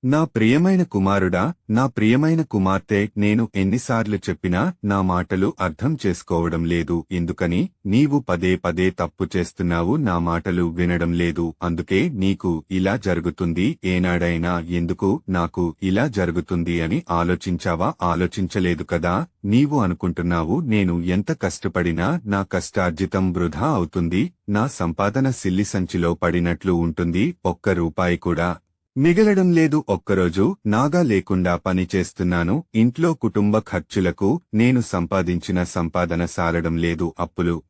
నా ప్రియమైన కుమారుడా, నా ప్రియమైన కుమార్తె, నేను ఎన్నిసార్లు చెప్పినా నా మాటలు అర్థం చేసుకోవడం లేదు. ఎందుకని నీవు పదే పదే తప్పు చేస్తున్నావు? నా మాటలు వినడం లేదు. అందుకే నీకు ఇలా జరుగుతుంది. ఏనాడైనా ఎందుకు నాకు ఇలా జరుగుతుంది అని ఆలోచించావా? ఆలోచించలేదు కదా. నీవు అనుకుంటున్నావు నేను ఎంత కష్టపడినా నా కష్టార్జితం వృధా అవుతుంది, నా సంపాదన సిల్లి సంచిలో పడినట్లు ఉంటుంది, ఒక్క రూపాయి కూడా మిగలడం లేదు. ఒక్కరోజు నాగా లేకుండా పని చేస్తున్నాను. ఇంట్లో కుటుంబ ఖర్చులకు నేను సంపాదించిన సంపాదన సాలడం లేదు. అప్పులు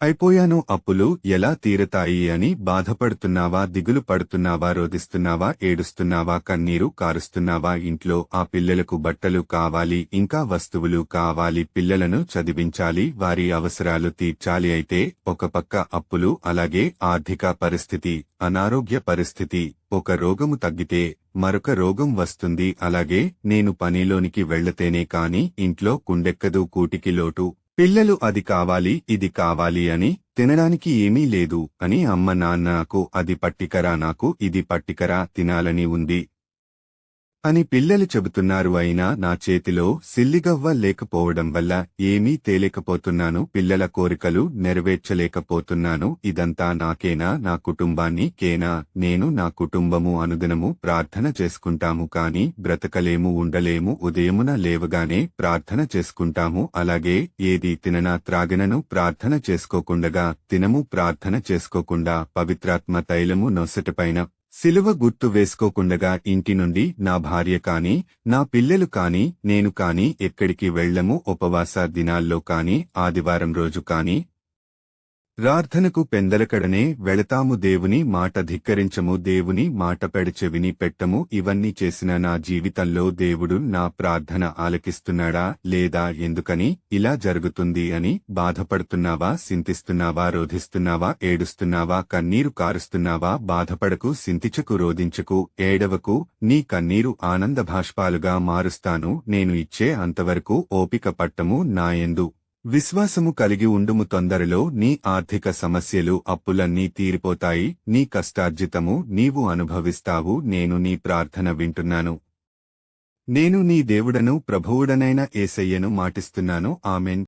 అయిపోయాను. అప్పులు ఎలా తీరతాయి అని బాధపడుతున్నావా? దిగులు పడుతున్నావా? రోదిస్తున్నావా? ఏడుస్తున్నావా? కన్నీరు కారుస్తున్నావా? ఇంట్లో ఆ పిల్లలకు బట్టలు కావాలి, ఇంకా వస్తువులు కావాలి, పిల్లలను చదివించాలి, వారి అవసరాలు తీర్చాలి. అయితే ఒక పక్క అప్పులు, అలాగే ఆర్థిక పరిస్థితి, అనారోగ్య పరిస్థితి. ఒక రోగము తగ్గితే మరొక రోగం వస్తుంది. అలాగే నేను పనిలోనికి వెళ్లతేనే కాని ఇంట్లో కుండెక్కదు, కూటికి లోటు. పిల్లలు అది కావాలి, ఇది కావాలి అని, తినడానికి ఏమీ లేదు అని అమ్మ నాన్న, నాకు అది పట్టికరా, నాకు ఇది పట్టికరా, తినాలని ఉంది అని పిల్లలు చెబుతున్నారు. అయినా నా చేతిలో సిల్లిగవ్వ లేకపోవడం వల్ల ఏమీ తేలేకపోతున్నాను. పిల్లల కోరికలు నెరవేర్చలేకపోతున్నాను. ఇదంతా నాకేనా? నా కుటుంబాన్ని కేనా? నేను, నా కుటుంబము అనుదినము ప్రార్థన చేసుకుంటాము, కాని బ్రతకలేము, ఉండలేము. ఉదయమున లేవగానే ప్రార్థన చేసుకుంటాము, అలాగే ఏది తిననా త్రాగినను ప్రార్థన చేసుకోకుండగా తినము. ప్రార్థన చేసుకోకుండా పవిత్రాత్మ తైలము నొసటిపైన సిలువ గుర్తు వేసుకోకుండగా ఇంటి నుండి నా భార్య కాని, నా పిల్లలు కాని, నేను కాని ఎక్కడికి వెళ్లము. ఉపవాస దినాల్లో కాని, ఆదివారం రోజు కాని ప్రార్థనకు పెందలకడనే వెళతాము. దేవుని మాట ధిక్కరించము, దేవుని మాట పెడచెవిని పెట్టము. ఇవన్నీ చేసిన నా జీవితంలో దేవుడు నా ప్రార్థన ఆలకిస్తున్నాడా లేదా? ఎందుకని ఇలా జరుగుతుంది అని బాధపడుతున్నావా? సింతిస్తున్నావా? రోధిస్తున్నావా? ఏడుస్తున్నావా? కన్నీరు కారుస్తున్నావా? బాధపడకు, సింతించకు, రోదించకు, ఏడవకు. నీ కన్నీరు ఆనంద భాష్పాలుగా మారుస్తాను. నేను ఇచ్చే అంతవరకు ఓపిక పట్టము. నాయందు విశ్వాసము కలిగి ఉండుము. తొందరలో నీ ఆర్థిక సమస్యలు, అప్పులన్నీ తీరిపోతాయి. నీ కష్టార్జితము నీవు అనుభవిస్తావు. నేను నీ ప్రార్థన వింటున్నాను. నేను నీ దేవుడను, ప్రభువుడనైన యేసయ్యను మాటిస్తున్నాను. ఆమెన్.